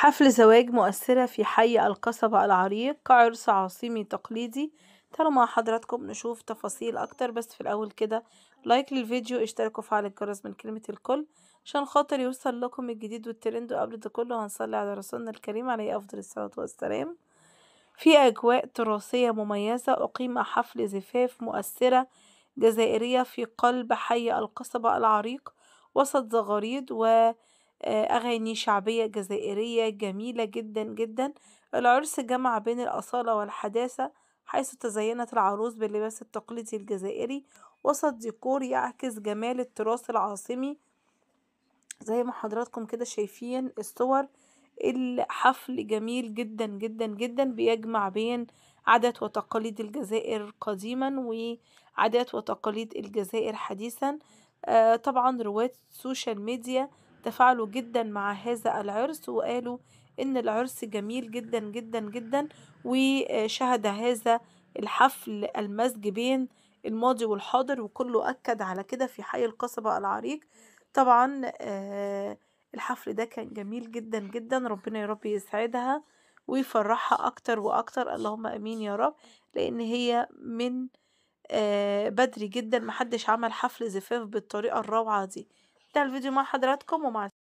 حفل زواج مؤثرة في حي القصبة العريق كعرس عاصمي تقليدي. تعالوا مع حضراتكم نشوف تفاصيل أكتر، بس في الأول كده لايك للفيديو، اشتركوا وفعل الجرس من كلمة الكل عشان خاطر يوصل لكم الجديد والترند. وقبل ده كله هنصلي على رسولنا الكريم عليه أفضل الصلاة والسلام. في أجواء تراثية مميزة أقيم حفل زفاف مؤثرة جزائرية في قلب حي القصبة العريق وسط زغاريد وأغاني شعبية جزائرية جميلة جدا جدا. العرس جمع بين الأصالة والحداثة، حيث تزينت العروس باللباس التقليدي الجزائري وسط ديكور يعكس جمال التراث العاصمي. زي ما حضراتكم كده شايفين الصور، الحفل جميل جدا جدا جدا، بيجمع بين عادات وتقاليد الجزائر قديما وعادات وتقاليد الجزائر حديثا. طبعا رواد السوشيال ميديا تفاعلوا جدا مع هذا العرس وقالوا ان العرس جميل جدا جدا جدا، وشهد هذا الحفل المزج بين الماضي والحاضر، وكله أكد على كده في حي القصبة العريق. طبعا الحفل ده كان جميل جدا جدا، ربنا يا رب يسعدها ويفرحها أكتر وأكتر، اللهم أمين يا رب، لأن هي من بدري جدا محدش عمل حفل زفاف بالطريقة الروعة دي. ده الفيديو مع حضراتكم ومع